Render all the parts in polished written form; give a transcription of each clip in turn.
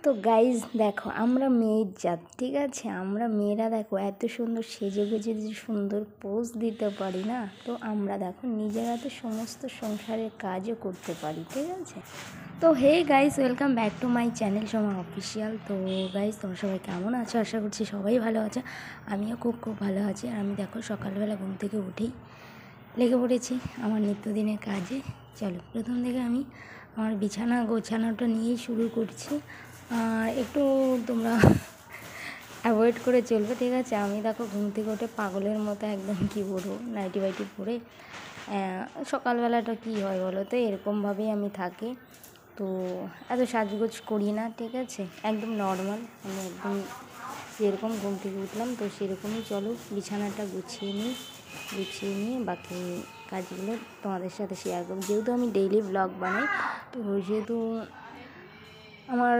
তো গাইজ দেখো, আমরা মেয়ের জাত, ঠিক আছে? আমরা মেয়েরা দেখো এত সুন্দর সেজে গুজে যে সুন্দর পোজ দিতে পারি না, তো আমরা দেখো নিজেরা তো সমস্ত সংসারের কাজও করতে পারি, ঠিক আছে? তো hey guys, welcome back to my channel Soma official. তো গাইজ, তোমরা সবাই কেমন আছো? আশা করছি সবাই ভালো আছে। আমিও খুব ভালো আছি। আর আমি দেখো সকালবেলা ঘুম থেকে উঠেই লেগে পড়েছি আমার নিত্যদিনের কাজে। চলো, প্রথম থেকে আমি আমার বিছানা গোছানোটা নিয়েই শুরু করছি। একটু তোমরা অ্যাভয়েড করে চলবে, ঠিক আছে? আমি দেখো ঘুম থেকে উঠে পাগলের মতো একদম কী বলবো, নাইটি বাইটি পরে সকালবেলাটা কী হয় বলো তো, এরকমভাবেই আমি থাকি। তো এত সাজগোজ করি না, ঠিক আছে? একদম নর্মাল, আমি একদম যেরকম ঘুম থেকে উঠলাম তো সেরকমই চলো বিছানাটা গুছিয়ে নিয়ে বাকি কাজগুলো তোমাদের সাথে শেয়ার করব। যেহেতু আমি ডেইলি ব্লগ বানাই, তো সেহেতু আমার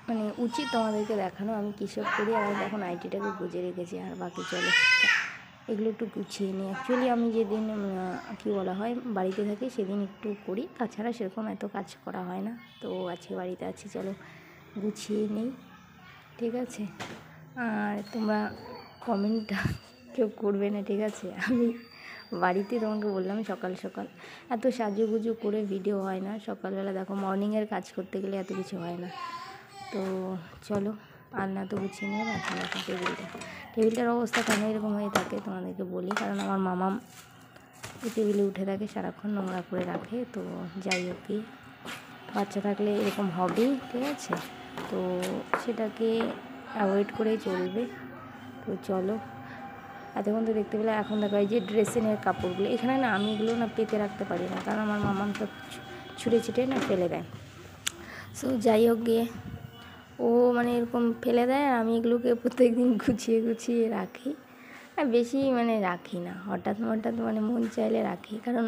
মানে উচিত তোমাদেরকে দেখানো আমি কী সব করি। আর দেখো নাইটিটাকে গুছিয়ে রেখেছি। আর বাকি চলো এগুলো একটু গুছিয়ে নিই। অ্যাকচুয়ালি আমি যেদিন কী বলা হয় বাড়িতে থাকি সেদিন একটু করি, তাছাড়া সেরকম এত কাজ করা হয় না। তো আজকে বাড়িতে আছি, চলো গুছিয়ে নিই, ঠিক আছে? আর তোমরা কমেন্টটা কেউ করবে না, ঠিক আছে? আমি বাড়িতে তোমাকে বললাম সকাল সকাল এত সাজুগুজু করে ভিডিও হয় না। সকালবেলা দেখো মর্নিংয়ের কাজ করতে গেলে এত কিছু হয় না। তো চলো আলনা তো গুছিয়ে নিলাম। এখন দেখো টেবিলটার অবস্থা কেন এরকম হয়ে থাকে তোমাদেরকে বলি, কারণ আমার মামা এই টেবিলে উঠে থাকে, সারাক্ষণ নোংরা করে রাখে। তো যাই হোক, কি বাচ্চা থাকলে এরকম হবেই, ঠিক আছে? তো সেটাকে অ্যাভয়েড করেই চলবে। তো চলো, এতক্ষণ তো দেখতে পেলে। এখন দেখো এই যে ড্রেসিংয়ের কাপড়গুলো, এখানে না আমি এগুলো না পেতে রাখতে পারি না, কারণ আমার মামা সব ছুঁড়ে ছিটে না ফেলে দেয়। সো যাই হোক গিয়ে ও মানে এরকম ফেলে দেয়, আর আমি এগুলোকে প্রত্যেকদিন গুছিয়ে রাখি। আর বেশি মানে রাখি না, হঠাৎ মানে মন চাইলে রাখি, কারণ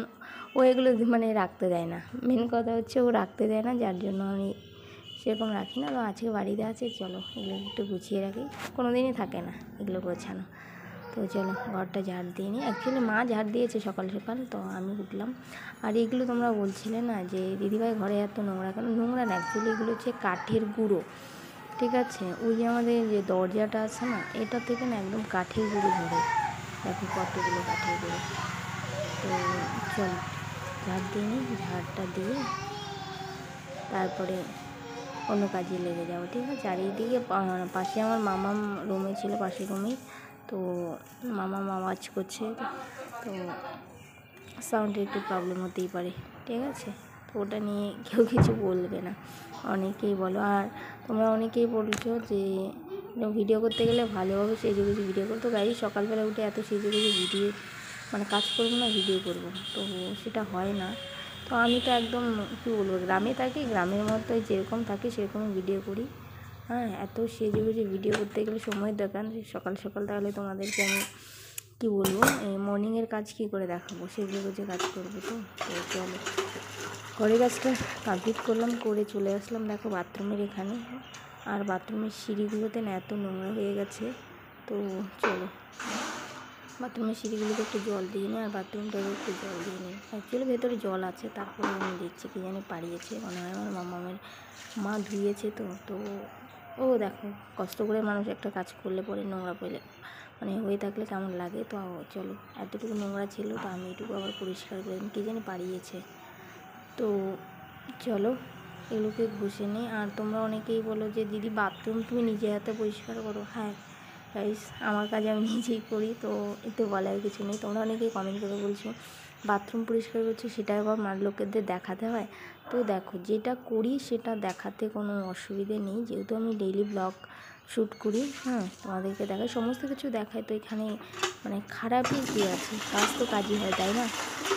ও এগুলো মানে রাখতে দেয় না। মেন কথা হচ্ছে ও রাখতে দেয় না, যার জন্য আমি সেরকম রাখি না। তো আজকে বাড়িতে আছে, চলো এগুলো একটু গুছিয়ে রাখি। কোনো দিনই থাকে না এগুলো গোছানো। তো চলো ঘরটা ঝাড় দিয়ে নিই। অ্যাকচুয়ালি মা ঝাড় দিয়েছে সকাল সকাল, তো আমি উঠলাম। আর এগুলো তোমরা বলছিলে না যে দিদিভাই ঘরে এত নোংরা কেন? নোংরা না, অ্যাকচুয়ালি এগুলো হচ্ছে কাঠের গুঁড়ো, ঠিক আছে? ওই যে আমাদের যে দরজাটা আছে না, এটা থেকে না একদম কাঠের গুঁড়ো ধরে, দেখো কতগুলো কাঠের গুঁড়ো। তো চলো ঝাড় দিয়ে নিই, ঝাড়টা দিয়ে তারপরে অন্য কাজে লেগে যাবো, ঠিক আছে? আর এইদিকে পাশে আমার মামাম রুমে ছিল, পাশের রুমেই। তো মামাম আওয়াজ করছে, তো সাউন্ডের একটু প্রবলেম হতেই পারে, ঠিক আছে? তো ওটা নিয়ে কেউ কিছু বলবে না, অনেকেই বলো। আর তোমরা অনেকেই বলছো যে ভিডিও করতে গেলে ভালোভাবে সেজে গুজে ভিডিও করো। তো গাড়ি সকালবেলা উঠে এত সেজে গুজে ভিডিও মানে কাজ করবো না, ভিডিও করবো, তো সেটা হয় না। তো আমি তো একদম কী বলবো, গ্রামে থাকি, গ্রামের মতো যেরকম থাকি সেরকমই ভিডিও করি। হ্যাঁ, এত সেজে গুজে ভিডিও করতে গেলে সময় দরকার সকাল সকাল। তাহলে তোমাদেরকে আমি কী বলবো, এই মর্নিংয়ের কাজ কী করে দেখাবো, সেজে গুজে কাজ করবো। তো চলো ঘরের কাজটা কমপ্লিট করলাম, করে চলে আসলাম দেখো বাথরুমের এখানে। আর বাথরুমের সিঁড়িগুলোতে না এত নোংরা হয়ে গেছে। তো চলো বাথরুমের সিঁড়িগুলোতে একটু জল দিয়ে নিই, আর বাথরুমটাকে একটু জল দিয়ে নিই। অ্যাকচুয়ালি ভেতরে জল আছে, তারপরে আমি দেখছি কী জানি পাড়িয়েছে, মনে হয় আমার মামামের মা ধুয়েছে। তো ও দেখো কষ্ট করে মানুষ একটা কাজ করলে পরে নোংরা পেলে মানে হয়ে থাকলে কেমন লাগে। তো চলো এতটুকু নোংরা ছিল, তো আমি এটুকু আবার পরিষ্কার করে কী জানি পাড়িয়েছে। তো চলো এগুলোকে ঘষে নিই। আর তোমরা অনেকেই বলো যে দিদি বাথরুম তুমি নিজে হাতে পরিষ্কার করো। হ্যাঁ গাইস, আমার কাজ আমি নিজেই করি, তো এতে বলার কিছু নেই। তোমরা অনেকেই কমেন্ট করে বলছো বাথরুম পরিষ্কার করছো, সেটা আবার লোকেদের দেখাতে হয়। তো দেখো যেটা করি সেটা দেখাতে কোনো অসুবিধে নেই, যেহেতু আমি ডেইলি ব্লগ শ্যুট করি। হ্যাঁ, তোমাদেরকে দেখাই, সমস্ত কিছু দেখায়। তো এখানে মানে খারাপই কী আছে, কাজ তো কাজই হয়, তাই না?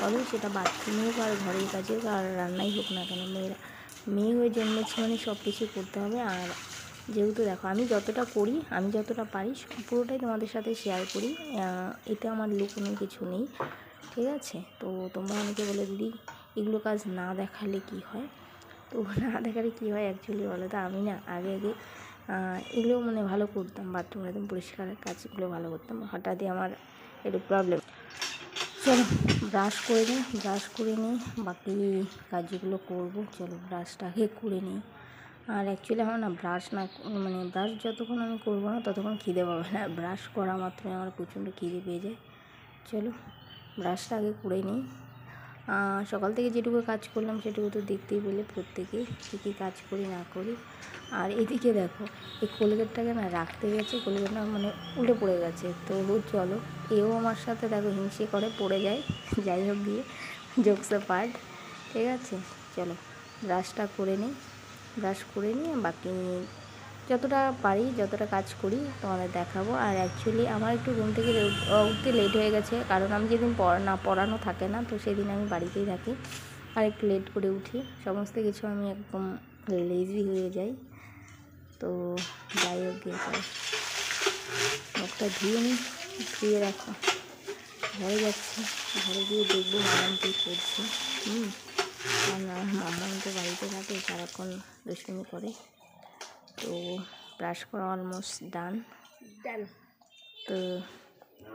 বলো, সেটা বাথরুমে হোক আর ঘরের কাজে হোক আর রান্নাই হোক না কেন, মেয়ে হয়ে জন্মেছি মানে সব কিছু করতে হবে। আর যেহেতু দেখো আমি যতটা করি, আমি যতটা পারি পুরোটাই তোমাদের সাথে শেয়ার করি, এতে আমার লুকোনোর কিছু নেই, ঠিক আছে? তো তোমরা অনেকে বলে দিদি এগুলো কাজ না দেখালে কি হয়? তো না দেখালে কী হয় অ্যাকচুয়ালি বলো তো, আমি না আগে এগুলো মানে ভালো করতাম, বাথরুম একদম পরিষ্কারের কাজগুলো ভালো করতাম। হঠাৎই আমার একটু প্রবলেম। চলো ব্রাশ করে নিই, বাকি কাজগুলো করবো। চলো ব্রাশটা আগে করে নিই। আর অ্যাকচুয়ালি আমার না ব্রাশ না মানে ব্রাশ যতক্ষণ আমি করবো না ততক্ষণ খিদে পাবে না, ব্রাশ করা মাত্রই আমার প্রচণ্ড খিদে পেয়ে যায়। চলো ব্রাশটা আগে করে নিই। সকাল থেকে যেটুকু কাজ করলাম সেটুকু তো দেখতেই পেলে প্রত্যেকেই, কী কী কাজ করি না করি। আর এদিকে দেখো এই কোলগেটটাকে না রাখতে গেছে, কোলগেটটা মানে উল্টে পড়ে গেছে। তো চলো এও আমার সাথে দেখো হিংসে করে পড়ে যায়, যাই হোক দিয়ে জোকসে পার্ট, ঠিক আছে। চলো ব্রাশটা করে নিই, ব্রাশ করে নিয়ে বাকি যতটা পারি যতটা কাজ করি তোমাদের দেখাবো। আর অ্যাকচুয়ালি আমার একটু ঘুম থেকে উঠতে লেট হয়ে গেছে, কারণ আমি যেদিন পড়ানো থাকে না তো সেদিন আমি বাড়িতেই থাকি আর একটু লেট করে উঠি, সমস্ত কিছু আমি একদম লেজি হয়ে যাই। তো যাই হোক গিয়ে চলো মুখটা ধুয়ে নিই, ধুয়ে রাখো। ঘরে যাচ্ছি, ঘরে গিয়ে দেখবো মামাম কী করছে। আর মামাম তো বাড়িতে থাকে, সারাক্ষণ দুষ্টুমি করে। তো ব্রাশ করা অলমোস্ট ডান। তো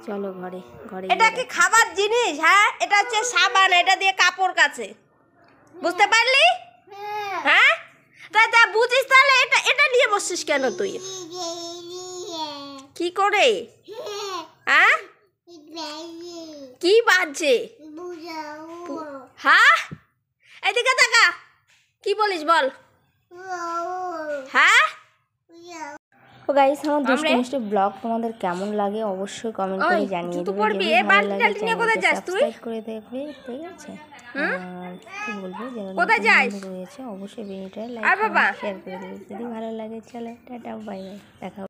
চলো ঘরে, ঘরে এটা কি খাবার জিনিস? হ্যাঁ, এটা হচ্ছে সাবান, এটা দিয়ে কাপড় কাচে, বুঝতে পারলি? হ্যাঁ, তা বুঝিস তাহলে এটা এটা নিয়ে বসছিস কেন তুই? কি করে? হ্যাঁ, কি বাজছে? হ্যাঁ, এদিকে তাকা, কি বলিস বল? হ্যাঁ, ও গাইস, আমার দুষ্টু মিষ্টি ব্লগ তোমাদের কেমন লাগে অবশ্যই কমেন্ট করে জানিয়ে দেবে। যদি ভালো লাগে চ্যানেলকে সাবস্ক্রাইব করে দেখবে, ঠিক আছে। আর কি বলবো, যারা নতুন রয়েছে অবশ্যই ভিডিওটা লাইক শেয়ার করে দেবে। যদি ভালো লাগে চলো টাটা বাই বাই, দেখা